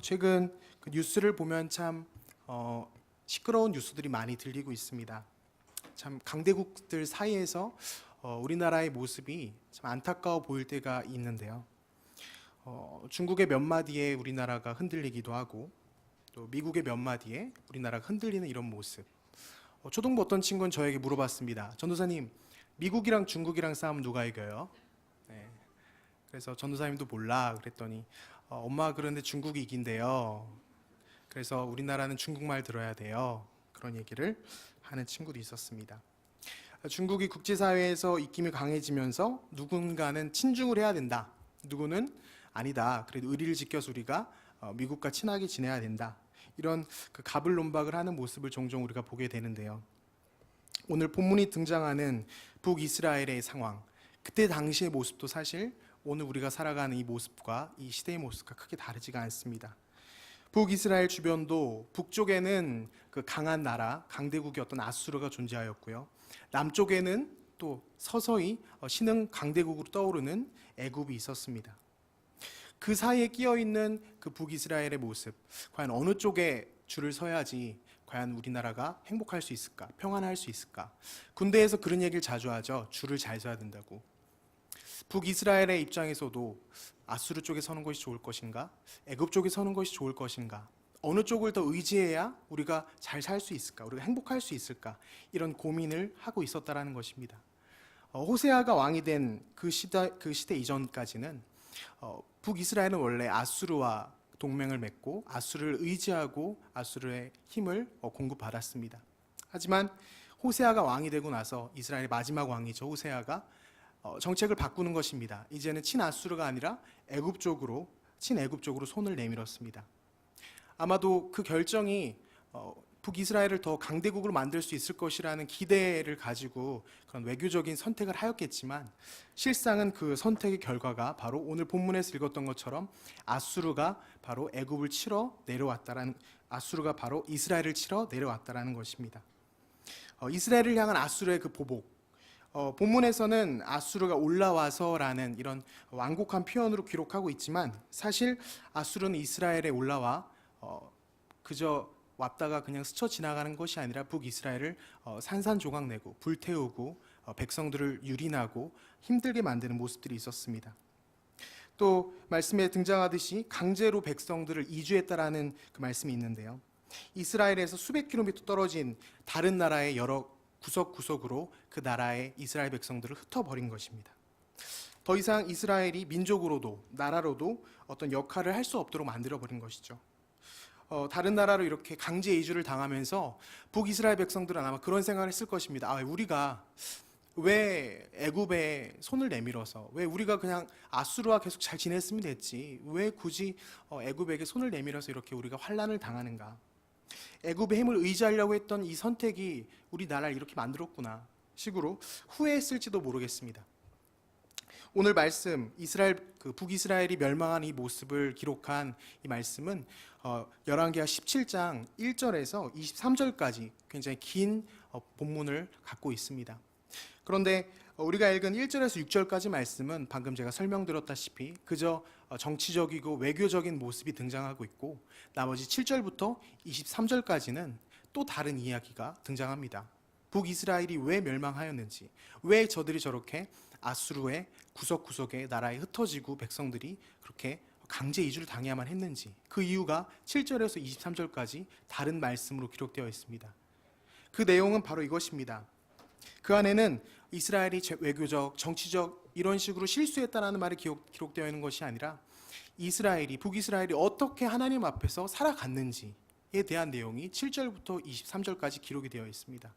최근 그 뉴스를 보면 참 시끄러운 뉴스들이 많이 들리고 있습니다. 참 강대국들 사이에서 우리나라의 모습이 참 안타까워 보일 때가 있는데요. 중국의 몇 마디에 우리나라가 흔들리기도 하고 또 미국의 몇 마디에 우리나라가 흔들리는 이런 모습. 초등부 어떤 친구는 저에게 물어봤습니다. 전도사님, 미국이랑 중국이랑 싸우면 누가 이겨요? 네. 그래서 전도사님도 몰라 그랬더니 엄마가 그러는데 중국이 이긴대요. 그래서 우리나라는 중국말 들어야 돼요. 그런 얘기를 하는 친구도 있었습니다. 중국이 국제사회에서 입김이 강해지면서 누군가는 친중을 해야 된다. 누구는 아니다. 그래도 의리를 지켜서 우리가 미국과 친하게 지내야 된다. 이런 그 가불론박을 하는 모습을 종종 우리가 보게 되는데요. 오늘 본문이 등장하는 북이스라엘의 상황, 그때 당시의 모습도 사실 오늘 우리가 살아가는 이 모습과 이 시대의 모습과 크게 다르지가 않습니다. 북이스라엘 주변도 북쪽에는 그 강한 나라, 강대국의 어떤 아수르가 존재하였고요. 남쪽에는 또 서서히 신흥 강대국으로 떠오르는 애굽이 있었습니다. 그 사이에 끼어 있는 그 북이스라엘의 모습, 과연 어느 쪽에 줄을 서야지 과연 우리나라가 행복할 수 있을까, 평안할 수 있을까? 군대에서 그런 얘기를 자주 하죠. 줄을 잘 서야 된다고. 북이스라엘의 입장에서도 아수르 쪽에 서는 것이 좋을 것인가? 애굽 쪽에 서는 것이 좋을 것인가? 어느 쪽을 더 의지해야 우리가 잘 살 수 있을까? 우리가 행복할 수 있을까? 이런 고민을 하고 있었다라는 것입니다. 호세아가 왕이 된 그 시대 이전까지는 북이스라엘은 원래 아수르와 동맹을 맺고 아수르를 의지하고 아수르의 힘을 공급받았습니다. 하지만 호세아가 왕이 되고 나서 이스라엘의 마지막 왕이죠. 호세아가 정책을 바꾸는 것입니다. 이제는 친아수르가 아니라 애굽 쪽으로 친애굽 쪽으로 손을 내밀었습니다. 아마도 그 결정이 북이스라엘을 더 강대국으로 만들 수 있을 것이라는 기대를 가지고 그런 외교적인 선택을 하였겠지만 실상은 그 선택의 결과가 바로 오늘 본문에서 읽었던 것처럼 아수르가 바로 애굽을 치러 내려왔다라는, 아수르가 바로 이스라엘을 치러 내려왔다라는 것입니다. 이스라엘을 향한 아수르의 그 보복, 본문에서는 아수르가 올라와서라는 이런 완곡한 표현으로 기록하고 있지만 사실 아수르는 이스라엘에 올라와 그저 왔다가 그냥 스쳐 지나가는 것이 아니라 북이스라엘을 산산조각 내고 불태우고 백성들을 유린하고 힘들게 만드는 모습들이 있었습니다. 또 말씀에 등장하듯이 강제로 백성들을 이주했다라는 그 말씀이 있는데요. 이스라엘에서 수백 킬로미터 떨어진 다른 나라의 여러 구석구석으로 그 나라의 이스라엘 백성들을 흩어버린 것입니다. 더 이상 이스라엘이 민족으로도 나라로도 어떤 역할을 할 수 없도록 만들어버린 것이죠. 다른 나라로 이렇게 강제 이주를 당하면서 북이스라엘 백성들은 아마 그런 생각을 했을 것입니다. 우리가 왜 애굽에 손을 내밀어서, 왜 우리가 그냥 아수르와 계속 잘 지냈으면 됐지, 왜 굳이 애굽에게 손을 내밀어서 이렇게 우리가 환난을 당하는가? 애굽의 힘을 의지하려고 했던 이 선택이 우리 나라를 이렇게 만들었구나 식으로 후회했을지도 모르겠습니다. 오늘 말씀, 북이스라엘이 멸망한 이 모습을 기록한 이 말씀은 열왕기하 17장 1절에서 23절까지 굉장히 긴 본문을 갖고 있습니다. 그런데 우리가 읽은 1절에서 6절까지 말씀은 방금 제가 설명드렸다시피 그저 정치적이고 외교적인 모습이 등장하고 있고 나머지 7절부터 23절까지는 또 다른 이야기가 등장합니다. 북이스라엘이 왜 멸망하였는지, 왜 저들이 저렇게 아수르의 구석구석에 나라에 흩어지고 백성들이 그렇게 강제 이주를 당해야만 했는지, 그 이유가 7절에서 23절까지 다른 말씀으로 기록되어 있습니다. 그 내용은 바로 이것입니다. 그 안에는 이스라엘이 외교적, 정치적 이런 식으로 실수했다는 말이 기록되어 있는 것이 아니라 북이스라엘이 어떻게 하나님 앞에서 살아갔는지에 대한 내용이 7절부터 23절까지 기록이 되어 있습니다.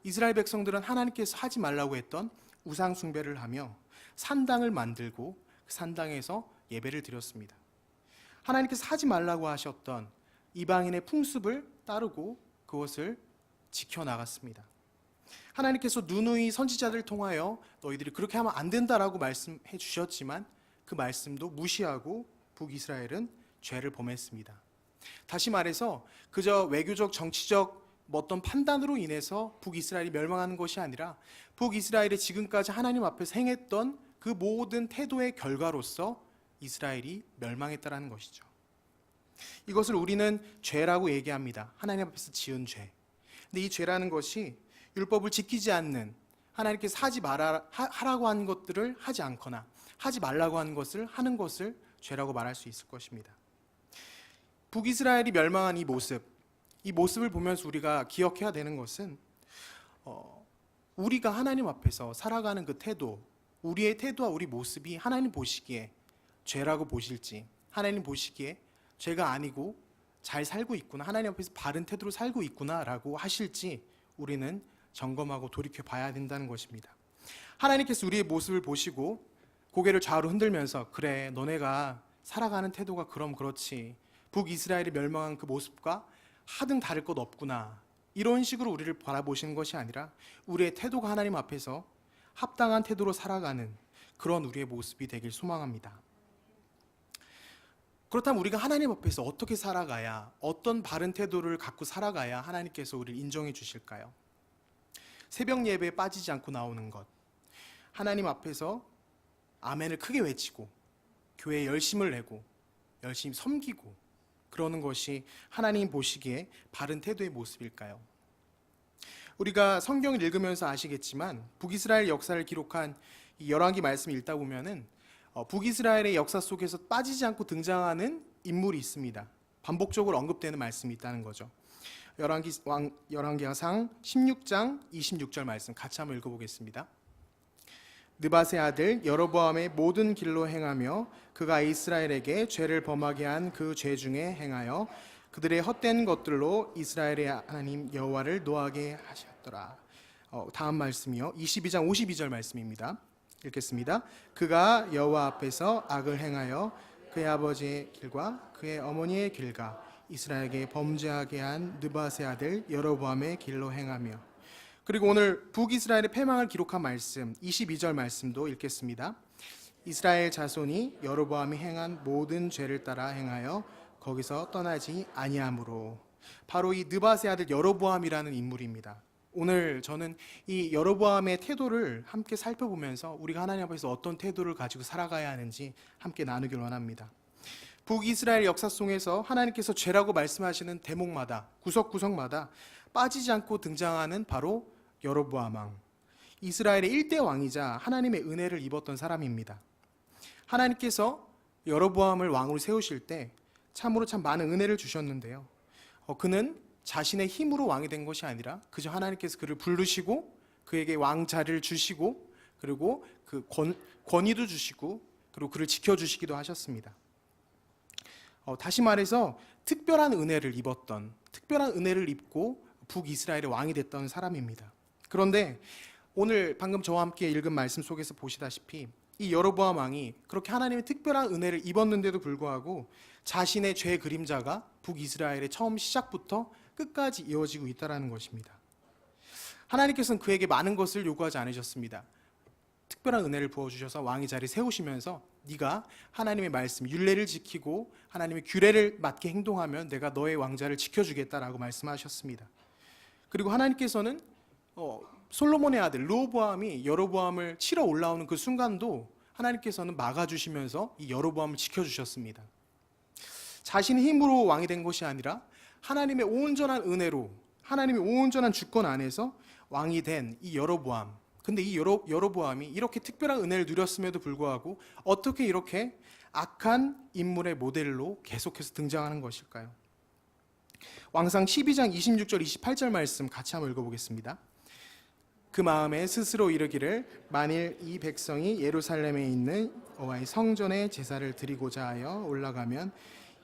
이스라엘 백성들은 하나님께서 하지 말라고 했던 우상 숭배를 하며 산당을 만들고 그 산당에서 예배를 드렸습니다. 하나님께서 하지 말라고 하셨던 이방인의 풍습을 따르고 그것을 지켜나갔습니다. 하나님께서 누누이 선지자들을 통하여 너희들이 그렇게 하면 안 된다라고 말씀해 주셨지만 그 말씀도 무시하고 북이스라엘은 죄를 범했습니다. 다시 말해서 그저 외교적, 정치적 어떤 판단으로 인해서 북이스라엘이 멸망하는 것이 아니라 북이스라엘이 지금까지 하나님 앞에서 행했던 그 모든 태도의 결과로서 이스라엘이 멸망했다라는 것이죠. 이것을 우리는 죄라고 얘기합니다. 하나님 앞에서 지은 죄. 근데 이 죄라는 것이 율법을 지키지 않는, 하나님께서 하라고 한 것들을 하지 않거나 하지 말라고 한 것을 하는 것을 죄라고 말할 수 있을 것입니다. 북이스라엘이 멸망한 이 모습을 보면서 우리가 기억해야 되는 것은 우리가 하나님 앞에서 살아가는 그 태도, 우리의 태도와 우리 모습이 하나님 보시기에 죄라고 보실지, 하나님 보시기에 죄가 아니고 잘 살고 있구나, 하나님 앞에서 바른 태도로 살고 있구나라고 하실지 우리는 점검하고 돌이켜 봐야 된다는 것입니다. 하나님께서 우리의 모습을 보시고 고개를 좌우로 흔들면서 그래, 너네가 살아가는 태도가 그럼 그렇지, 북이스라엘이 멸망한 그 모습과 하등 다를 것 없구나, 이런 식으로 우리를 바라보시는 것이 아니라 우리의 태도가 하나님 앞에서 합당한 태도로 살아가는 그런 우리의 모습이 되길 소망합니다. 그렇다면 우리가 하나님 앞에서 어떻게 살아가야, 어떤 바른 태도를 갖고 살아가야 하나님께서 우리를 인정해 주실까요? 새벽 예배에 빠지지 않고 나오는 것, 하나님 앞에서 아멘을 크게 외치고 교회에 열심을 내고 열심히 섬기고 그러는 것이 하나님 보시기에 바른 태도의 모습일까요? 우리가 성경을 읽으면서 아시겠지만 북이스라엘 역사를 기록한 이 열왕기 말씀을 읽다 보면은 북이스라엘의 역사 속에서 빠지지 않고 등장하는 인물이 있습니다. 반복적으로 언급되는 말씀이 있다는 거죠. 열왕기상 16장 26절 말씀 같이 한번 읽어보겠습니다. 느밧의 아들 여로보암의 모든 길로 행하며 그가 이스라엘에게 죄를 범하게 한 그 죄 중에 행하여 그들의 헛된 것들로 이스라엘의 하나님 여호와를 노하게 하셨더라. 다음 말씀이요, 22장 52절 말씀입니다. 읽겠습니다. 그가 여호와 앞에서 악을 행하여 그의 아버지의 길과 그의 어머니의 길과 이스라엘에게 범죄하게 한 느밧의 아들 여로보암의 길로 행하며. 그리고 오늘 북이스라엘의 패망을 기록한 말씀 22절 말씀도 읽겠습니다. 이스라엘 자손이 여로보암이 행한 모든 죄를 따라 행하여 거기서 떠나지 아니하므로. 바로 이 느밧의 아들 여로보암이라는 인물입니다. 오늘 저는 이 여로보암의 태도를 함께 살펴보면서 우리가 하나님 앞에서 어떤 태도를 가지고 살아가야 하는지 함께 나누길 원합니다. 북이스라엘 역사 속에서 하나님께서 죄라고 말씀하시는 대목마다, 구석구석마다 빠지지 않고 등장하는 바로 여로보암 왕, 이스라엘의 1대 왕이자 하나님의 은혜를 입었던 사람입니다. 하나님께서 여로보암을 왕으로 세우실 때 참으로 참 많은 은혜를 주셨는데요, 그는 자신의 힘으로 왕이 된 것이 아니라 그저 하나님께서 그를 부르시고 그에게 왕 자리를 주시고 그리고 그 권위도 주시고 그리고 그를 지켜주시기도 하셨습니다. 다시 말해서 특별한 은혜를 입고 북이스라엘의 왕이 됐던 사람입니다. 그런데 오늘 방금 저와 함께 읽은 말씀 속에서 보시다시피 이 여로보암 왕이 그렇게 하나님의 특별한 은혜를 입었는데도 불구하고 자신의 죄 그림자가 북이스라엘의 처음 시작부터 끝까지 이어지고 있다는 것입니다. 하나님께서는 그에게 많은 것을 요구하지 않으셨습니다. 특별한 은혜를 부어주셔서 왕의 자리에 세우시면서 네가 하나님의 말씀, 율례를 지키고 하나님의 규례를 맞게 행동하면 내가 너의 왕자를 지켜주겠다라고 말씀하셨습니다. 그리고 하나님께서는 솔로몬의 아들 르호보암이 여로보암을 치러 올라오는 그 순간도 하나님께서는 막아주시면서 이 여로보암을 지켜주셨습니다. 자신의 힘으로 왕이 된 것이 아니라 하나님의 온전한 은혜로, 하나님의 온전한 주권 안에서 왕이 된 이 여로보암. 근데 이 여로보암이 이렇게 특별한 은혜를 누렸음에도 불구하고 어떻게 이렇게 악한 인물의 모델로 계속해서 등장하는 것일까요? 왕상 12장 26절 28절 말씀 같이 한번 읽어보겠습니다. 그 마음에 스스로 이르기를 만일 이 백성이 예루살렘에 있는 여호와의 성전에 제사를 드리고자 하여 올라가면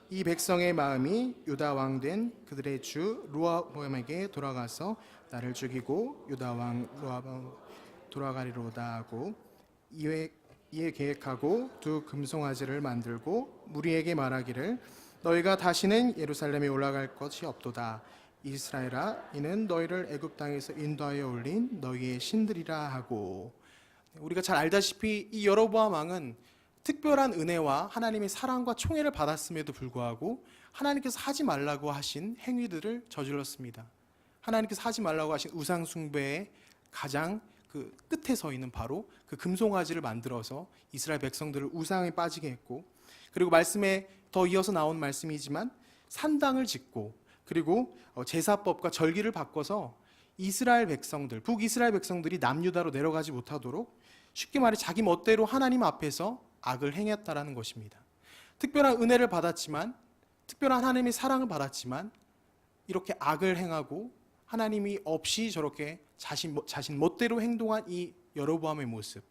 이 백성의 마음이 유다 왕 된 그들의 주 르호보암에게 돌아가서 나를 죽이고 유다 왕 르호보암 돌아가리로다 하고 이에 계획하고 두 금송아지를 만들고 무리에게 말하기를 너희가 다시는 예루살렘에 올라갈 것이 없도다. 이스라엘아, 이는 너희를 애굽 땅에서 인도하여 올린 너희의 신들이라 하고. 우리가 잘 알다시피 이 여로보암 왕은 특별한 은혜와 하나님의 사랑과 총애를 받았음에도 불구하고 하나님께서 하지 말라고 하신 행위들을 저질렀습니다. 하나님께서 하지 말라고 하신 우상 숭배의 가장 그 끝에 서 있는 바로 그 금송아지를 만들어서 이스라엘 백성들을 우상에 빠지게 했고, 그리고 말씀에 더 이어서 나온 말씀이지만 산당을 짓고 그리고 제사법과 절기를 바꿔서 이스라엘 백성들, 북이스라엘 백성들이 남유다로 내려가지 못하도록 쉽게 말해 자기 멋대로 하나님 앞에서 악을 행했다라는 것입니다. 특별한 은혜를 받았지만, 특별한 하나님의 사랑을 받았지만 이렇게 악을 행하고 하나님이 없이 저렇게 자신 멋대로 행동한 이 여로보암의 모습.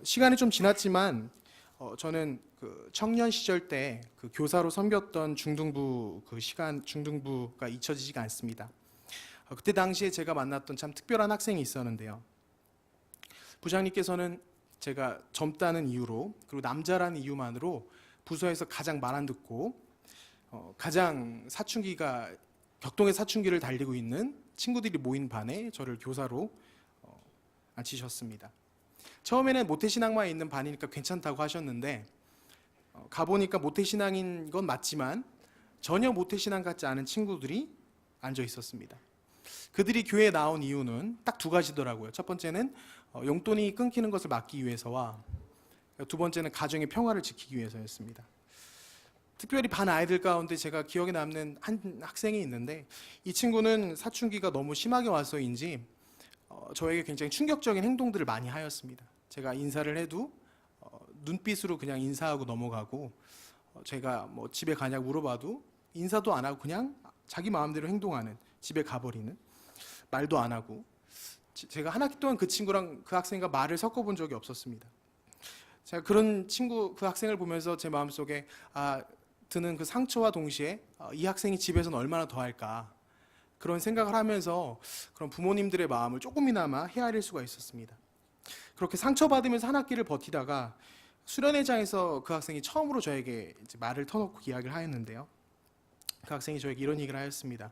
시간이 좀 지났지만 저는 그 청년 시절 때 그 교사로 섬겼던 중등부 그 시간, 중등부가 잊혀지지가 않습니다. 그때 당시에 제가 만났던 참 특별한 학생이 있었는데요. 부장님께서는 제가 젊다는 이유로 그리고 남자라는 이유만으로 부서에서 가장 말 안 듣고 가장 사춘기가 격동의 사춘기를 달리고 있는 친구들이 모인 반에 저를 교사로 앉히셨습니다. 처음에는 모태신앙만 있는 반이니까 괜찮다고 하셨는데 가보니까 모태신앙인 건 맞지만 전혀 모태신앙 같지 않은 친구들이 앉아 있었습니다. 그들이 교회에 나온 이유는 딱 두 가지더라고요. 첫 번째는 용돈이 끊기는 것을 막기 위해서와 두 번째는 가정의 평화를 지키기 위해서였습니다. 특별히 반 아이들 가운데 제가 기억에 남는 한 학생이 있는데 이 친구는 사춘기가 너무 심하게 와서인지 저에게 굉장히 충격적인 행동들을 많이 하였습니다. 제가 인사를 해도 눈빛으로 그냥 인사하고 넘어가고 제가 뭐 집에 가냐고 물어봐도 인사도 안 하고 그냥 자기 마음대로 행동하는, 집에 가버리는, 말도 안 하고 제가 한 학기 동안 그 친구랑 그 학생과 말을 섞어본 적이 없었습니다. 제가 그런 친구, 그 학생을 보면서 제 마음속에 드는 그 상처와 동시에 이 학생이 집에서는 얼마나 더 할까 그런 생각을 하면서 그런 부모님들의 마음을 조금이나마 헤아릴 수가 있었습니다. 그렇게 상처받으면서 한 학기를 버티다가 수련회장에서 그 학생이 처음으로 저에게 이제 말을 터놓고 이야기를 하였는데요. 그 학생이 저에게 이런 얘기를 하였습니다.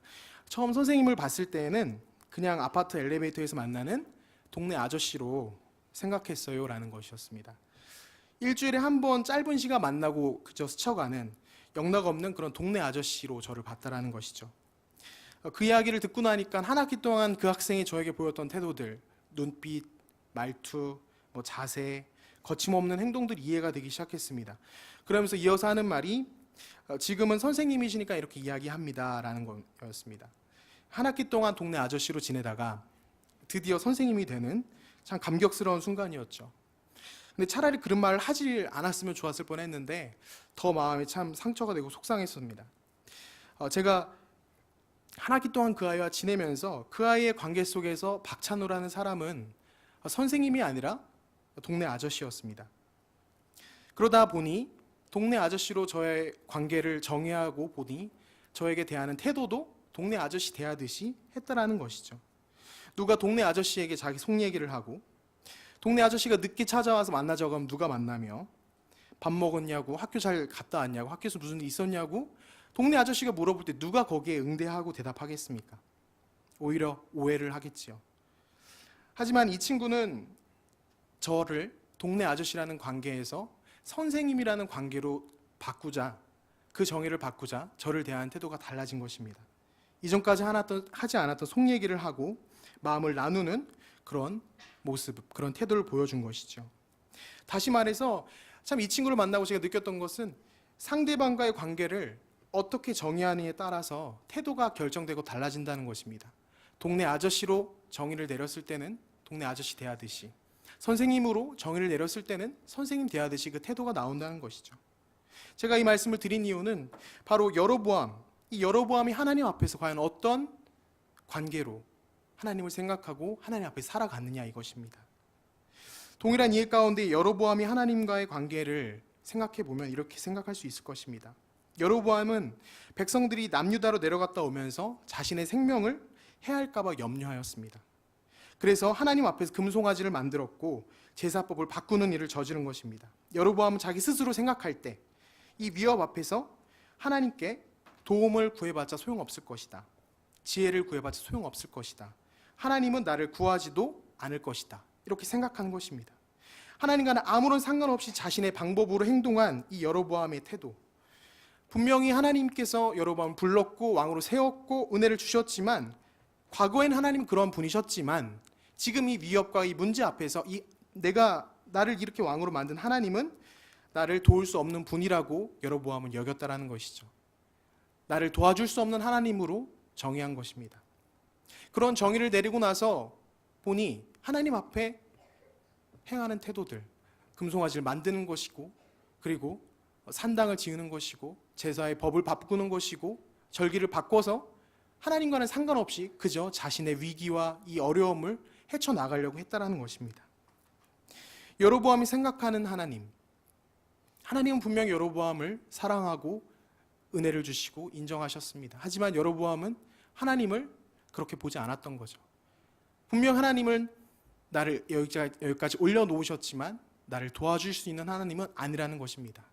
처음 선생님을 봤을 때에는 그냥 아파트 엘리베이터에서 만나는 동네 아저씨로 생각했어요 라는 것이었습니다. 일주일에 한 번 짧은 시간 만나고 그저 스쳐가는 영락 없는 그런 동네 아저씨로 저를 봤다라는 것이죠. 그 이야기를 듣고 나니까 한 학기 동안 그 학생이 저에게 보였던 태도들, 눈빛, 말투, 자세, 거침없는 행동들이 이해가 되기 시작했습니다. 그러면서 이어서 하는 말이 지금은 선생님이시니까 이렇게 이야기합니다 라는 거였습니다. 한 학기 동안 동네 아저씨로 지내다가 드디어 선생님이 되는 참 감격스러운 순간이었죠. 근데 차라리 그런 말을 하지 않았으면 좋았을 뻔했는데 더 마음에 참 상처가 되고 속상했습니다. 제가 한 학기 동안 그 아이와 지내면서 그 아이의 관계 속에서 박찬호라는 사람은 선생님이 아니라 동네 아저씨였습니다. 그러다 보니 동네 아저씨로 저의 관계를 정의하고 보니 저에게 대하는 태도도 동네 아저씨 대하듯이 했다라는 것이죠. 누가 동네 아저씨에게 자기 속 얘기를 하고 동네 아저씨가 늦게 찾아와서 만나자고 하면 누가 만나며 밥 먹었냐고, 학교 잘 갔다 왔냐고, 학교에서 무슨 일 있었냐고 동네 아저씨가 물어볼 때 누가 거기에 응대하고 대답하겠습니까? 오히려 오해를 하겠지요. 하지만 이 친구는 저를 동네 아저씨라는 관계에서 선생님이라는 관계로 바꾸자, 그 정의를 바꾸자 저를 대하는 태도가 달라진 것입니다. 이전까지 하지 않았던 속 얘기를 하고 마음을 나누는 그런 모습, 그런 태도를 보여준 것이죠. 다시 말해서 참 이 친구를 만나고 제가 느꼈던 것은 상대방과의 관계를 어떻게 정의하느냐에 따라서 태도가 결정되고 달라진다는 것입니다. 동네 아저씨로 정의를 내렸을 때는 동네 아저씨 대하듯이, 선생님으로 정의를 내렸을 때는 선생님 대하듯이 그 태도가 나온다는 것이죠. 제가 이 말씀을 드린 이유는 바로 여로보암, 이 여로보암이 하나님 앞에서 과연 어떤 관계로 하나님을 생각하고 하나님 앞에 살아갔느냐 이것입니다. 동일한 이해 가운데 여로보암이 하나님과의 관계를 생각해 보면 이렇게 생각할 수 있을 것입니다. 여로보암은 백성들이 남유다로 내려갔다 오면서 자신의 생명을 해할까 봐 염려하였습니다. 그래서 하나님 앞에서 금송아지를 만들었고 제사법을 바꾸는 일을 저지른 것입니다. 여로보암은 자기 스스로 생각할 때 이 위협 앞에서 하나님께 도움을 구해봤자 소용없을 것이다. 지혜를 구해봤자 소용없을 것이다. 하나님은 나를 구하지도 않을 것이다. 이렇게 생각하는 것입니다. 하나님과는 아무런 상관없이 자신의 방법으로 행동한 이 여로보암의 태도. 분명히 하나님께서 여로보암을 불렀고 왕으로 세웠고 은혜를 주셨지만 과거에는 하나님은 그런 분이셨지만 지금 이 위협과 이 문제 앞에서 나를 이렇게 왕으로 만든 하나님은 나를 도울 수 없는 분이라고 여로보암은 여겼다라는 것이죠. 나를 도와줄 수 없는 하나님으로 정의한 것입니다. 그런 정의를 내리고 나서 보니 하나님 앞에 행하는 태도들, 금송아지를 만드는 것이고, 그리고 산당을 지으는 것이고, 제사의 법을 바꾸는 것이고, 절기를 바꿔서 하나님과는 상관없이 그저 자신의 위기와 이 어려움을 헤쳐나가려고 했다라는 것입니다. 여로보암이 생각하는 하나님은 분명 여로보암을 사랑하고 은혜를 주시고 인정하셨습니다. 하지만 여로보암은 하나님을 그렇게 보지 않았던 거죠. 분명 하나님은 나를 여기까지 올려놓으셨지만 나를 도와줄 수 있는 하나님은 아니라는 것입니다.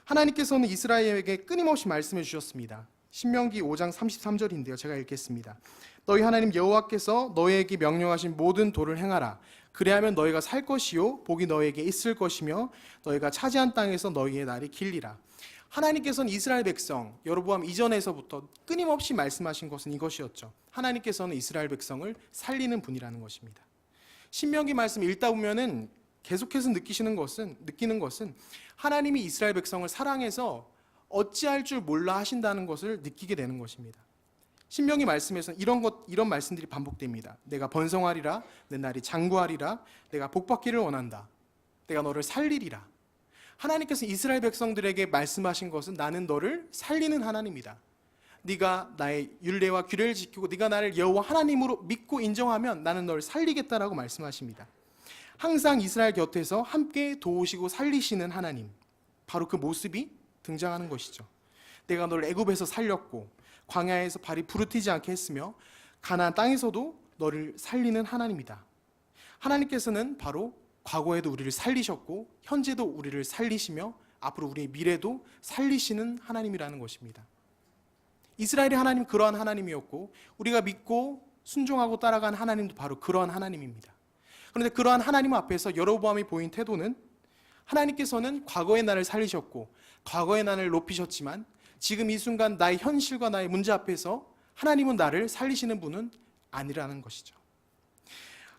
하나님께서는 이스라엘에게 끊임없이 말씀해 주셨습니다. 신명기 5장 33절인데요. 제가 읽겠습니다. 너희 하나님 여호와께서 너희에게 명령하신 모든 도를 행하라. 그리하면 너희가 살 것이요 복이 너희에게 있을 것이며 너희가 차지한 땅에서 너희의 날이 길리라. 하나님께서는 이스라엘 백성, 여로보암 이전에서부터 끊임없이 말씀하신 것은 이것이었죠. 하나님께서는 이스라엘 백성을 살리는 분이라는 것입니다. 신명기 말씀 읽다 보면은 계속해서 느끼는 것은 하나님이 이스라엘 백성을 사랑해서 어찌할 줄 몰라 하신다는 것을 느끼게 되는 것입니다. 신명기 말씀에서는 이런 말씀들이 반복됩니다. 내가 번성하리라, 내 날이 장구하리라, 내가 복받기를 원한다, 내가 너를 살리리라. 하나님께서 이스라엘 백성들에게 말씀하신 것은 나는 너를 살리는 하나님이다. 네가 나의 율례와 규례를 지키고 네가 나를 여호와 하나님으로 믿고 인정하면 나는 너를 살리겠다라고 말씀하십니다. 항상 이스라엘 곁에서 함께 도우시고 살리시는 하나님, 바로 그 모습이 등장하는 것이죠. 내가 너를 애굽에서 살렸고 광야에서 발이 부르트지 않게 했으며 가나안 땅에서도 너를 살리는 하나님이다. 하나님께서는 바로 과거에도 우리를 살리셨고 현재도 우리를 살리시며 앞으로 우리의 미래도 살리시는 하나님이라는 것입니다. 이스라엘의 하나님 그러한 하나님이었고 우리가 믿고 순종하고 따라간 하나님도 바로 그러한 하나님입니다. 그런데 그러한 하나님 앞에서 여로보암이 보인 태도는 하나님께서는 과거의 나를 살리셨고 과거의 나를 높이셨지만 지금 이 순간 나의 현실과 나의 문제 앞에서 하나님은 나를 살리시는 분은 아니라는 것이죠.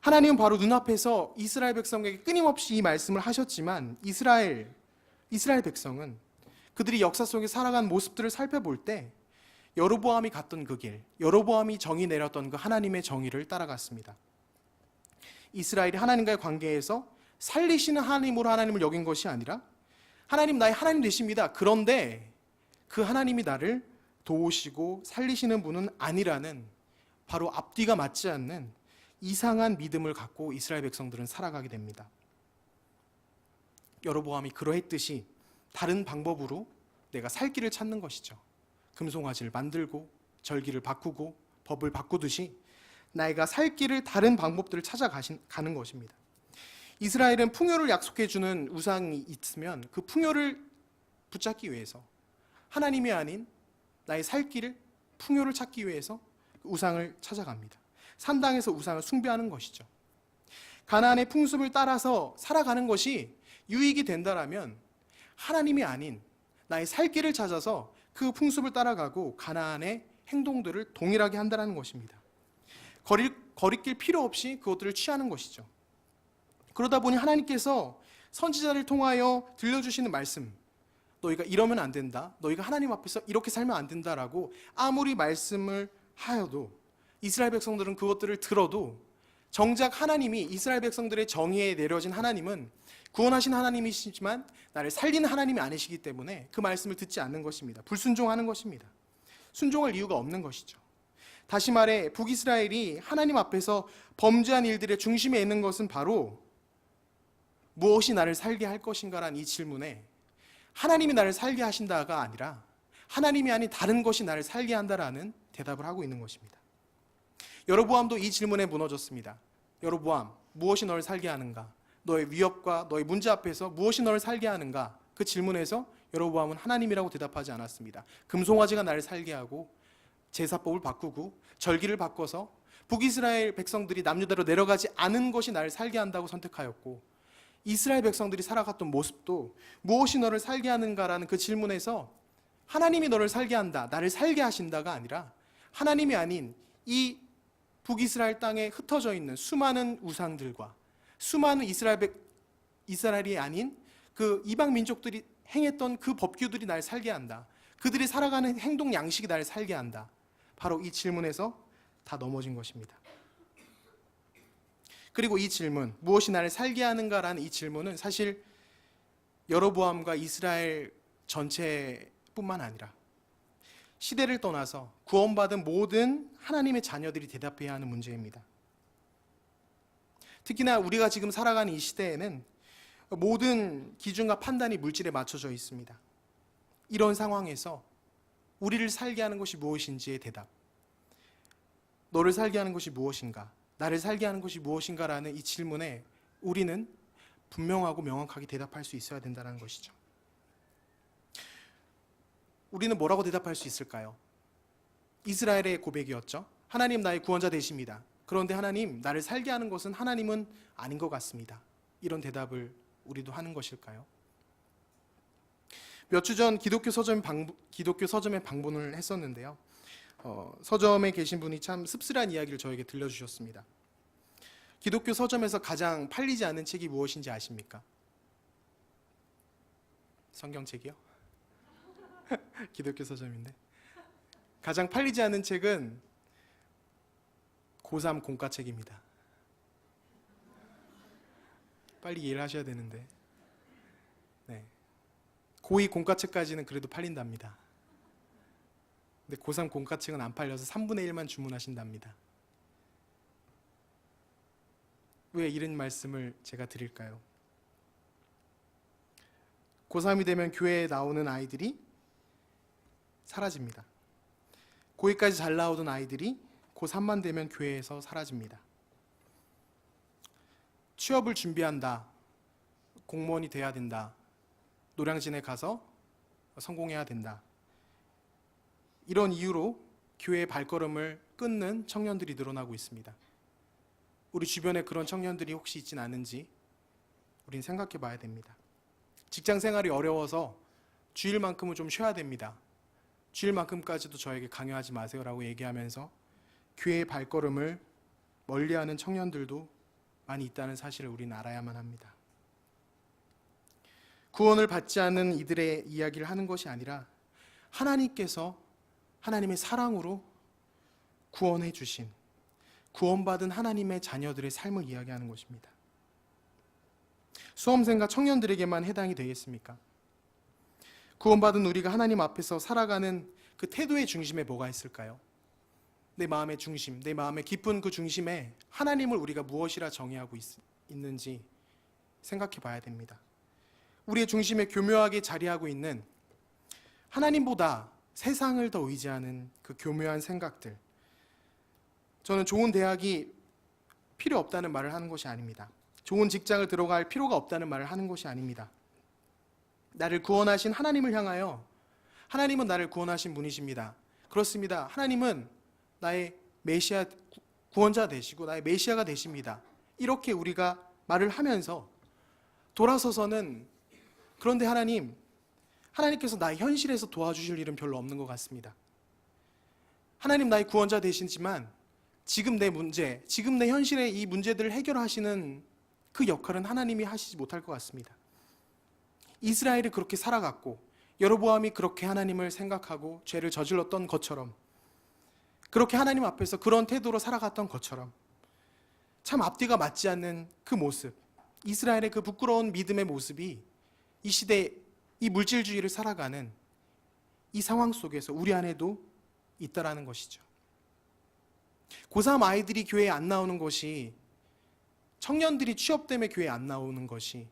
하나님은 바로 눈앞에서 이스라엘 백성에게 끊임없이 이 말씀을 하셨지만 이스라엘 백성은 그들이 역사 속에 살아간 모습들을 살펴볼 때 여로보암이 갔던 그 길, 여로보암이 정의 내렸던 그 하나님의 정의를 따라갔습니다. 이스라엘이 하나님과의 관계에서 살리시는 하나님으로 하나님을 여긴 것이 아니라 하나님 나의 하나님 되십니다. 그런데 그 하나님이 나를 도우시고 살리시는 분은 아니라는 바로 앞뒤가 맞지 않는 이상한 믿음을 갖고 이스라엘 백성들은 살아가게 됩니다. 여로보암이 그러했듯이 다른 방법으로 내가 살 길을 찾는 것이죠. 금송아지를 만들고 절기를 바꾸고 법을 바꾸듯이 나이가 살 길을 다른 방법들을 찾아가는 것입니다. 이스라엘은 풍요를 약속해주는 우상이 있으면 그 풍요를 붙잡기 위해서 하나님이 아닌 나의 살 길을 풍요를 찾기 위해서 우상을 찾아갑니다. 산당에서 우상을 숭배하는 것이죠. 가나안의 풍습을 따라서 살아가는 것이 유익이 된다라면 하나님이 아닌 나의 살 길을 찾아서 그 풍습을 따라가고 가나안의 행동들을 동일하게 한다는 것입니다. 거리낄 필요 없이 그것들을 취하는 것이죠. 그러다 보니 하나님께서 선지자를 통하여 들려주시는 말씀, 너희가 이러면 안 된다, 너희가 하나님 앞에서 이렇게 살면 안 된다라고 아무리 말씀을 하여도 이스라엘 백성들은 그것들을 들어도 정작 하나님이 이스라엘 백성들의 정의에 내려진 하나님은 구원하신 하나님이시지만 나를 살리는 하나님이 아니시기 때문에 그 말씀을 듣지 않는 것입니다. 불순종하는 것입니다. 순종할 이유가 없는 것이죠. 다시 말해 북이스라엘이 하나님 앞에서 범죄한 일들의 중심에 있는 것은 바로 무엇이 나를 살게 할 것인가라는 이 질문에 하나님이 나를 살게 하신다가 아니라 하나님이 아닌 다른 것이 나를 살게 한다라는 대답을 하고 있는 것입니다. 여로보암도 이 질문에 무너졌습니다. 여로보암, 무엇이 너를 살게 하는가? 너의 위협과 너의 문제 앞에서 무엇이 너를 살게 하는가? 그 질문에서 여로보암은 하나님이라고 대답하지 않았습니다. 금송아지가 나를 살게 하고 제사법을 바꾸고 절기를 바꿔서 북이스라엘 백성들이 남유다로 내려가지 않은 것이 나를 살게 한다고 선택하였고 이스라엘 백성들이 살아갔던 모습도 무엇이 너를 살게 하는가라는 그 질문에서 하나님이 너를 살게 한다, 나를 살게 하신다가 아니라 하나님이 아닌 이 북이스라엘 땅에 흩어져 있는 수많은 우상들과 수많은 이스라엘이 아닌 그 이방 민족들이 행했던 그 법규들이 날 살게 한다. 그들이 살아가는 행동 양식이 날 살게 한다. 바로 이 질문에서 다 넘어진 것입니다. 그리고 이 질문, 무엇이 나를 살게 하는가라는 이 질문은 사실 여로보암과 이스라엘 전체뿐만 아니라 시대를 떠나서 구원받은 모든 하나님의 자녀들이 대답해야 하는 문제입니다. 특히나 우리가 지금 살아가는 이 시대에는 모든 기준과 판단이 물질에 맞춰져 있습니다. 이런 상황에서 우리를 살게 하는 것이 무엇인지의 대답, 너를 살게 하는 것이 무엇인가, 나를 살게 하는 것이 무엇인가라는 이 질문에 우리는 분명하고 명확하게 대답할 수 있어야 된다는 것이죠. 우리는 뭐라고 대답할 수 있을까요? 이스라엘의 고백이었죠. 하나님 나의 구원자 되십니다. 그런데 하나님 나를 살게 하는 것은 하나님은 아닌 것 같습니다. 이런 대답을 우리도 하는 것일까요? 몇 주 전 기독교 서점에 방문을 했었는데요. 서점에 계신 분이 참 씁쓸한 이야기를 저에게 들려주셨습니다. 기독교 서점에서 가장 팔리지 않는 책이 무엇인지 아십니까? 성경책이요? 기독교 서점인데 가장 팔리지 않는 책은 고3 공과책입니다. 빨리 이해를 하셔야 되는데 네. 고2 공과책까지는 그래도 팔린답니다. 근데 고3 공과책은 안 팔려서 3분의 1만 주문하신답니다. 왜 이런 말씀을 제가 드릴까요? 고3이 되면 교회에 나오는 아이들이 사라집니다. 고2까지 잘 나오던 아이들이 고3만 되면 교회에서 사라집니다. 취업을 준비한다. 공무원이 돼야 된다. 노량진에 가서 성공해야 된다. 이런 이유로 교회의 발걸음을 끊는 청년들이 늘어나고 있습니다. 우리 주변에 그런 청년들이 혹시 있진 않은지 우린 생각해 봐야 됩니다. 직장 생활이 어려워서 주일만큼은 좀 쉬어야 됩니다. 주일만큼까지도 저에게 강요하지 마세요라고 얘기하면서 교회의 발걸음을 멀리하는 청년들도 많이 있다는 사실을 우리는 알아야만 합니다. 구원을 받지 않은 이들의 이야기를 하는 것이 아니라 하나님께서 하나님의 사랑으로 구원해 주신 구원받은 하나님의 자녀들의 삶을 이야기하는 것입니다. 수험생과 청년들에게만 해당이 되겠습니까? 구원받은 우리가 하나님 앞에서 살아가는 그 태도의 중심에 뭐가 있을까요? 내 마음의 중심, 내 마음의 깊은 그 중심에 하나님을 우리가 무엇이라 정의하고 있는지 생각해 봐야 됩니다. 우리의 중심에 교묘하게 자리하고 있는 하나님보다 세상을 더 의지하는 그 교묘한 생각들, 저는 좋은 대학이 필요 없다는 말을 하는 것이 아닙니다. 좋은 직장을 들어갈 필요가 없다는 말을 하는 것이 아닙니다. 나를 구원하신 하나님을 향하여 하나님은 나를 구원하신 분이십니다. 그렇습니다. 하나님은 나의 메시아 구원자 되시고 나의 메시아가 되십니다. 이렇게 우리가 말을 하면서 돌아서서는 그런데 하나님께서 나의 현실에서 도와주실 일은 별로 없는 것 같습니다. 하나님 나의 구원자 되시지만 지금 내 문제, 지금 내 현실의 이 문제들을 해결하시는 그 역할은 하나님이 하시지 못할 것 같습니다. 이스라엘이 그렇게 살아갔고 여로보암이 그렇게 하나님을 생각하고 죄를 저질렀던 것처럼 그렇게 하나님 앞에서 그런 태도로 살아갔던 것처럼 참 앞뒤가 맞지 않는 그 모습, 이스라엘의 그 부끄러운 믿음의 모습이 이 시대 이 물질주의를 살아가는 이 상황 속에서 우리 안에도 있다라는 것이죠. 고3 아이들이 교회에 안 나오는 것이, 청년들이 취업 때문에 교회에 안 나오는 것이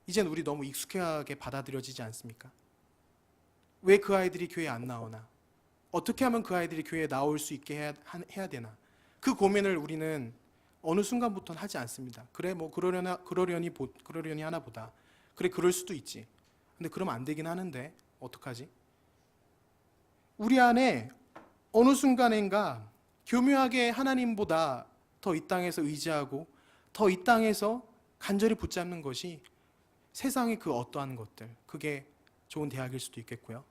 이젠 우리 너무 익숙하게 받아들여지지 않습니까? 왜 그 아이들이 교회에 안 나오나? 어떻게 하면 그 아이들이 교회에 나올 수 있게 해야 되나? 그 고민을 우리는 어느 순간부터는 하지 않습니다. 그래 뭐 그러려니 하나 보다. 그래 그럴 수도 있지. 근데 그러면 안 되긴 하는데 어떡하지? 우리 안에 어느 순간인가 교묘하게 하나님보다 더 이 땅에서 의지하고 더 이 땅에서 간절히 붙잡는 것이 세상의 그 어떠한 것들, 그게 좋은 대학일 수도 있겠고요.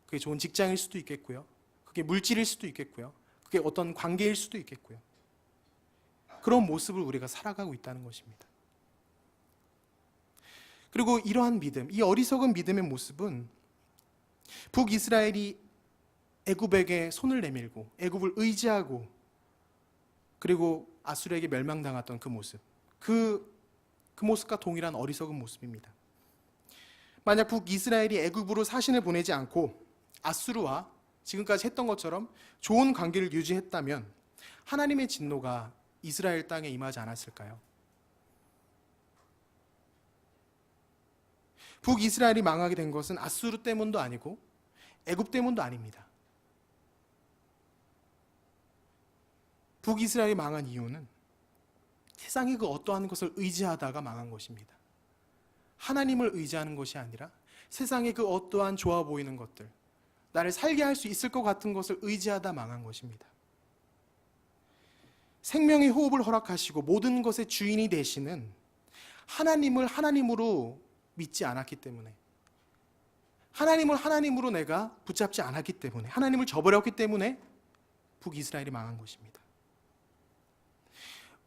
그게 좋은 직장일 수도 있겠고요. 그게 물질일 수도 있겠고요. 그게 어떤 관계일 수도 있겠고요. 그런 모습을 우리가 살아가고 있다는 것입니다. 그리고 이러한 믿음, 이 어리석은 믿음의 모습은 북이스라엘이 애굽에게 손을 내밀고 애굽을 의지하고 그리고 아수르에게 멸망당했던 그 모습, 그 모습과 동일한 어리석은 모습입니다. 만약 북이스라엘이 애굽으로 사신을 보내지 않고 아수르와 지금까지 했던 것처럼 좋은 관계를 유지했다면 하나님의 진노가 이스라엘 땅에 임하지 않았을까요? 북이스라엘이 망하게 된 것은 아수르 때문도 아니고 애굽 때문도 아닙니다. 북이스라엘이 망한 이유는 세상의 그 어떠한 것을 의지하다가 망한 것입니다. 하나님을 의지하는 것이 아니라 세상의 그 어떠한 좋아 보이는 것들, 나를 살게 할 수 있을 것 같은 것을 의지하다 망한 것입니다. 생명의 호흡을 허락하시고 모든 것의 주인이 되시는 하나님을 하나님으로 믿지 않았기 때문에, 하나님을 하나님으로 내가 붙잡지 않았기 때문에, 하나님을 저버렸기 때문에 북이스라엘이 망한 것입니다.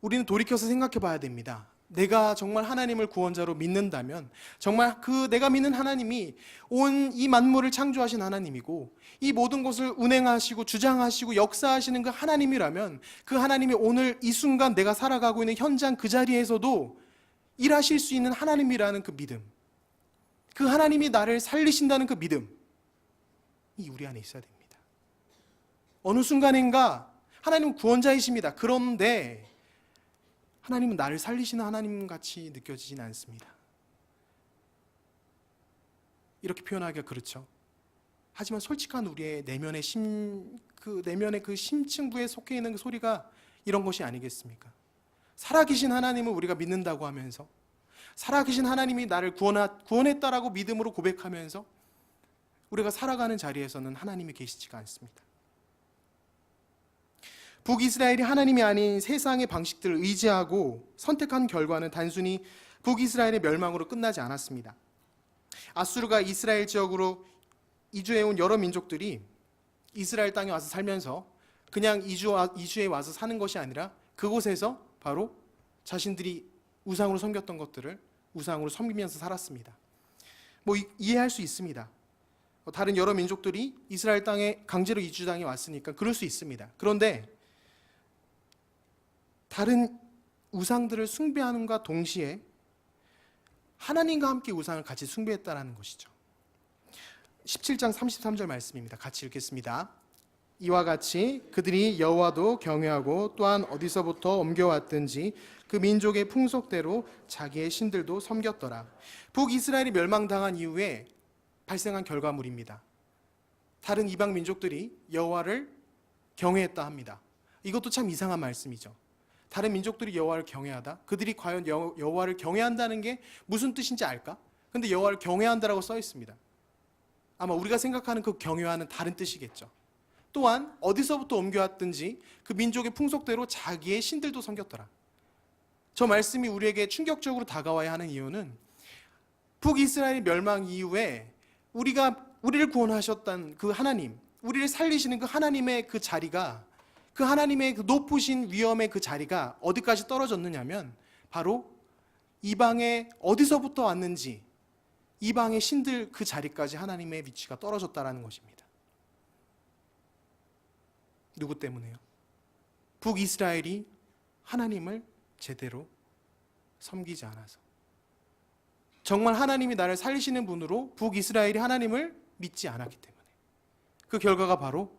우리는 돌이켜서 생각해 봐야 됩니다. 내가 정말 하나님을 구원자로 믿는다면, 정말 그 내가 믿는 하나님이 온 이 만물을 창조하신 하나님이고 이 모든 것을 운행하시고 주장하시고 역사하시는 그 하나님이라면, 그 하나님이 오늘 이 순간 내가 살아가고 있는 현장 그 자리에서도 일하실 수 있는 하나님이라는 그 믿음, 그 하나님이 나를 살리신다는 그 믿음이 우리 안에 있어야 됩니다. 어느 순간인가 하나님은 구원자이십니다. 그런데 하나님은 나를 살리시는 하나님같이 느껴지진 않습니다. 이렇게 표현하기가 그렇죠. 하지만 솔직한 우리의 내면의 내면의 그 심층부에 속해 있는 그 소리가 이런 것이 아니겠습니까? 살아계신 하나님을 우리가 믿는다고 하면서, 살아계신 하나님이 나를 구원했다라고 믿음으로 고백하면서 우리가 살아가는 자리에서는 하나님이 계시지가 않습니다. 북이스라엘이 하나님이 아닌 세상의 방식들을 의지하고 선택한 결과는 단순히 북이스라엘의 멸망으로 끝나지 않았습니다. 아수르가 이스라엘 지역으로 이주해온 여러 민족들이 이스라엘 땅에 와서 살면서 그냥 이주해 와서 사는 것이 아니라 그곳에서 바로 자신들이 우상으로 섬겼던 것들을 우상으로 섬기면서 살았습니다. 이해할 수 있습니다. 다른 여러 민족들이 이스라엘 땅에 강제로 이주당해 왔으니까 그럴 수 있습니다. 그런데 다른 우상들을 숭배하는과 동시에 하나님과 함께 우상을 같이 숭배했다는 것이죠. 17장 33절 말씀입니다. 같이 읽겠습니다. 이와 같이 그들이 여호와도 경외하고 또한 어디서부터 옮겨왔든지 그 민족의 풍속대로 자기의 신들도 섬겼더라. 북이스라엘이 멸망당한 이후에 발생한 결과물입니다. 다른 이방 민족들이 여호와를 경외했다 합니다. 이것도 참 이상한 말씀이죠. 다른 민족들이 여호와를 경외하다? 그들이 과연 여호와를 경외한다는 게 무슨 뜻인지 알까? 근데 여호와를 경외한다라고 써 있습니다. 아마 우리가 생각하는 그 경외와는 다른 뜻이겠죠. 또한 어디서부터 옮겨왔든지 그 민족의 풍속대로 자기의 신들도 섬겼더라. 저 말씀이 우리에게 충격적으로 다가와야 하는 이유는 북이스라엘 멸망 이후에 우리를 구원하셨던 그 하나님, 우리를 살리시는 그 하나님의 그 자리가, 그 하나님의 그 높으신 위엄의 그 자리가 어디까지 떨어졌느냐면 바로 이방에 어디서부터 왔는지 이방의 신들 그 자리까지 하나님의 위치가 떨어졌다라는 것입니다. 누구 때문에요? 북이스라엘이 하나님을 제대로 섬기지 않아서. 정말 하나님이 나를 살리시는 분으로 북이스라엘이 하나님을 믿지 않았기 때문에. 그 결과가 바로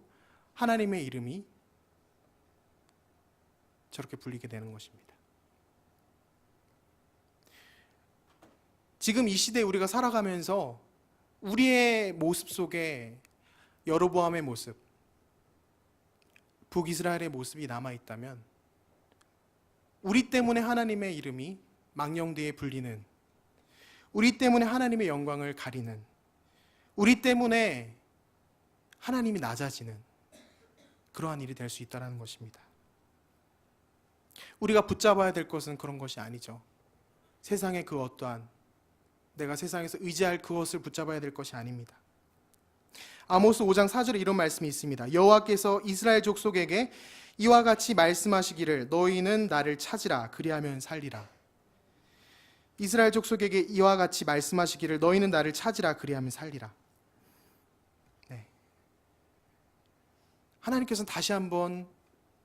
하나님의 이름이 저렇게 불리게 되는 것입니다. 지금 이 시대에 우리가 살아가면서 우리의 모습 속에 여로보암의 모습, 북이스라엘의 모습이 남아있다면 우리 때문에 하나님의 이름이 망령되이 불리는, 우리 때문에 하나님의 영광을 가리는, 우리 때문에 하나님이 낮아지는 그러한 일이 될 수 있다는 것입니다. 우리가 붙잡아야 될 것은 그런 것이 아니죠. 세상의 그 어떠한, 내가 세상에서 의지할 그것을 붙잡아야 될 것이 아닙니다. 아모스 5장 4절에 이런 말씀이 있습니다. 여호와께서 이스라엘 족속에게 이와 같이 말씀하시기를 너희는 나를 찾으라 그리하면 살리라. 이스라엘 족속에게 이와 같이 말씀하시기를 너희는 나를 찾으라 그리하면 살리라. 네. 하나님께서는 다시 한번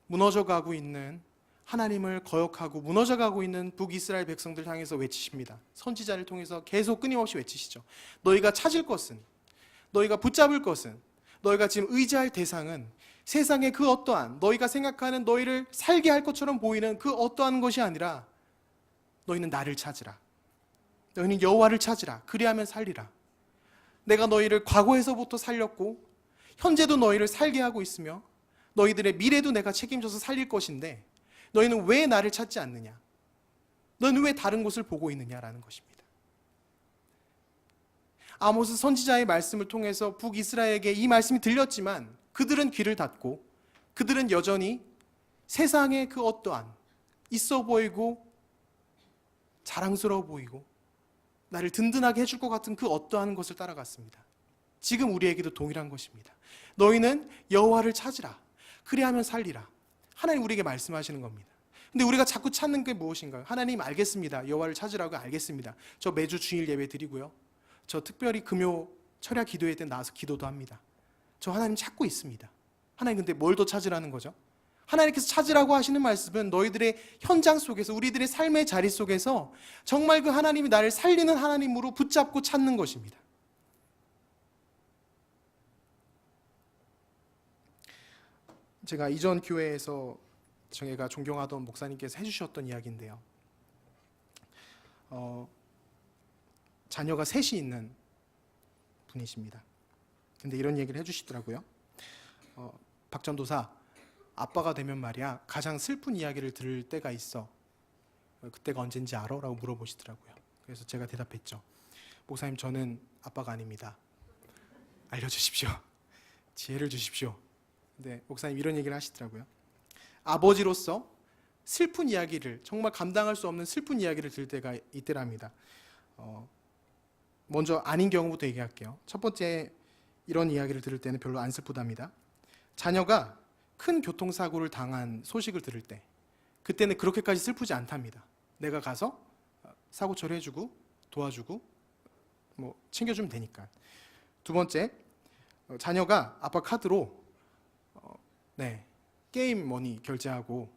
무너져가고 있는 하나님을 거역하고 무너져가고 있는 북이스라엘 백성들 향해서 외치십니다. 선지자를 통해서 계속 끊임없이 외치시죠. 너희가 찾을 것은, 너희가 붙잡을 것은, 너희가 지금 의지할 대상은 세상의 그 어떠한, 너희가 생각하는 너희를 살게 할 것처럼 보이는 그 어떠한 것이 아니라 너희는 나를 찾으라. 너희는 여호와를 찾으라. 그리하면 살리라. 내가 너희를 과거에서부터 살렸고 현재도 너희를 살게 하고 있으며 너희들의 미래도 내가 책임져서 살릴 것인데 너희는 왜 나를 찾지 않느냐? 너는 왜 다른 곳을 보고 있느냐라는 것입니다. 아모스 선지자의 말씀을 통해서 북이스라엘에게 이 말씀이 들렸지만 그들은 귀를 닫고 그들은 여전히 세상의 그 어떠한 있어 보이고 자랑스러워 보이고 나를 든든하게 해줄 것 같은 그 어떠한 것을 따라갔습니다. 지금 우리에게도 동일한 것입니다. 너희는 여호와를 찾으라. 그리하면 살리라. 하나님 우리에게 말씀하시는 겁니다. 근데 우리가 자꾸 찾는 게 무엇인가요? 하나님 알겠습니다. 여호와를 찾으라고 알겠습니다. 저 매주 주일 예배 드리고요. 저 특별히 금요 철야 기도회 때 나와서 기도도 합니다. 저 하나님 찾고 있습니다. 하나님 근데 뭘 더 찾으라는 거죠? 하나님께서 찾으라고 하시는 말씀은 너희들의 현장 속에서 우리들의 삶의 자리 속에서 정말 그 하나님이 나를 살리는 하나님으로 붙잡고 찾는 것입니다. 제가 이전 교회에서 제가 존경하던 목사님께서 해주셨던 이야기인데요. 자녀가 셋이 있는 분이십니다. 근데 이런 얘기를 해주시더라고요. 박전도사, 아빠가 되면 말이야 가장 슬픈 이야기를 들을 때가 있어. 그때가 언젠지 알아? 라고 물어보시더라고요. 그래서 제가 대답했죠. 목사님, 저는 아빠가 아닙니다. 알려주십시오. 지혜를 주십시오. 근데 목사님 이런 얘기를 하시더라고요. 아버지로서 슬픈 이야기를, 정말 감당할 수 없는 슬픈 이야기를 들을 때가 있더랍니다. 먼저 아닌 경우부터 얘기할게요. 첫 번째, 이런 이야기를 들을 때는 별로 안 슬프답니다. 자녀가 큰 교통사고를 당한 소식을 들을 때, 그때는 그렇게까지 슬프지 않답니다. 내가 가서 사고 처리해주고 도와주고 챙겨주면 되니까. 두 번째, 자녀가 아빠 카드로 게임 머니 결제하고,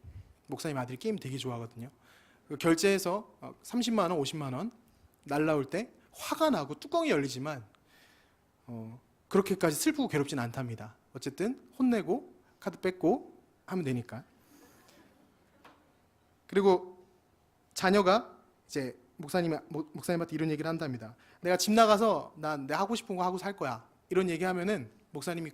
목사님 아들이 게임 되게 좋아하거든요. 결제해서 30만 원, 50만 원 날라올 때 화가 나고 뚜껑이 열리지만 그렇게까지 슬프고 괴롭진 않답니다. 어쨌든 혼내고 카드 뺏고 하면 되니까. 그리고 자녀가 이제 목사님한테 이런 얘기를 한답니다. 내가 집 나가서 내가 하고 싶은 거 하고 살 거야. 이런 얘기하면은 목사님이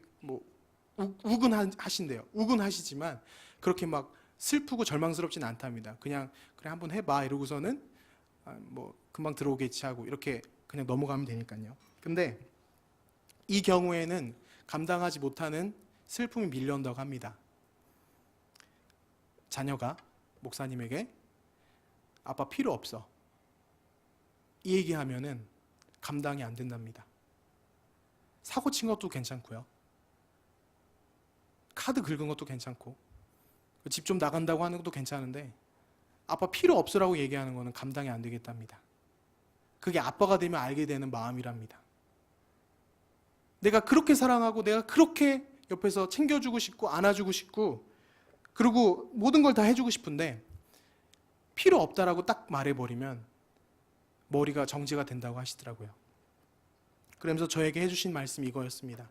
우근하신대요. 우근하시지만 그렇게 막 슬프고 절망스럽진 않답니다. 그냥 그래 한번 해봐 이러고서는 금방 들어오겠지 하고 이렇게 그냥 넘어가면 되니까요. 근데 이 경우에는 감당하지 못하는 슬픔이 밀려온다고 합니다. 자녀가 목사님에게 아빠 필요 없어 이 얘기하면은 감당이 안 된답니다. 사고 친 것도 괜찮고요. 카드 긁은 것도 괜찮고 집 좀 나간다고 하는 것도 괜찮은데 아빠 필요 없으라고 얘기하는 것은 감당이 안 되겠답니다. 그게 아빠가 되면 알게 되는 마음이랍니다. 내가 그렇게 사랑하고 내가 그렇게 옆에서 챙겨주고 싶고 안아주고 싶고 그리고 모든 걸 다 해주고 싶은데 필요 없다라고 딱 말해버리면 머리가 정지가 된다고 하시더라고요. 그러면서 저에게 해주신 말씀이 이거였습니다.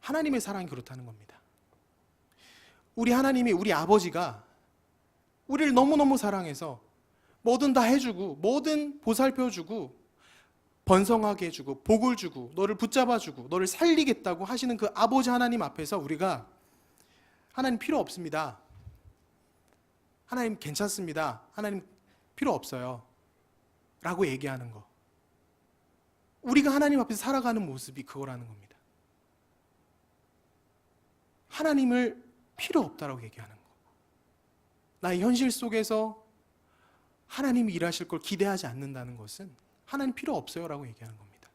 하나님의 사랑이 그렇다는 겁니다. 우리 하나님이, 우리 아버지가 우리를 너무너무 사랑해서 뭐든 다 해주고 뭐든 보살펴주고 번성하게 해주고 복을 주고 너를 붙잡아주고 너를 살리겠다고 하시는 그 아버지 하나님 앞에서 우리가 하나님 필요 없습니다. 하나님 괜찮습니다. 하나님 필요 없어요. 라고 얘기하는 거. 우리가 하나님 앞에서 살아가는 모습이 그거라는 겁니다. 하나님을 필요 없다라고 얘기하는 거. 나의 현실 속에서 하나님이 일하실 걸 기대하지 않는다는 것은 하나님 필요 없어요 라고 얘기하는 겁니다.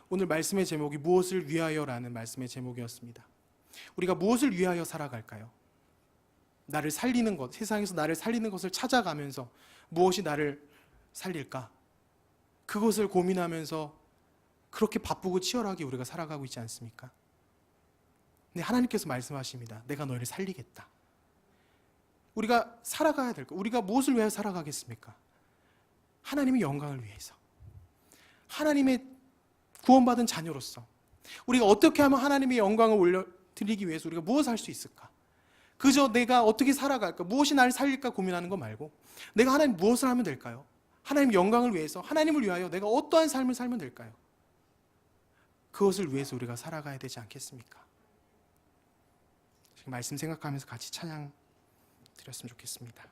오늘 말씀의 제목이 무엇을 위하여 라는 말씀의 제목이었습니다. 우리가 무엇을 위하여 살아갈까요? 나를 살리는 것, 세상에서 나를 살리는 것을 찾아가면서 무엇이 나를 살릴까? 그것을 고민하면서 그렇게 바쁘고 치열하게 우리가 살아가고 있지 않습니까? 근데 하나님께서 말씀하십니다. 내가 너희를 살리겠다. 우리가 살아가야 될 것, 우리가 무엇을 위해 살아가겠습니까? 하나님의 영광을 위해서. 하나님의 구원받은 자녀로서 우리가 어떻게 하면 하나님의 영광을 올려드리기 위해서 우리가 무엇을 할 수 있을까? 그저 내가 어떻게 살아갈까? 무엇이 나를 살릴까 고민하는 것 말고 내가 하나님 무엇을 하면 될까요? 하나님 영광을 위해서, 하나님을 위하여 내가 어떠한 삶을 살면 될까요? 그것을 위해서 우리가 살아가야 되지 않겠습니까? 지금 말씀 생각하면서 같이 찬양 드렸으면 좋겠습니다.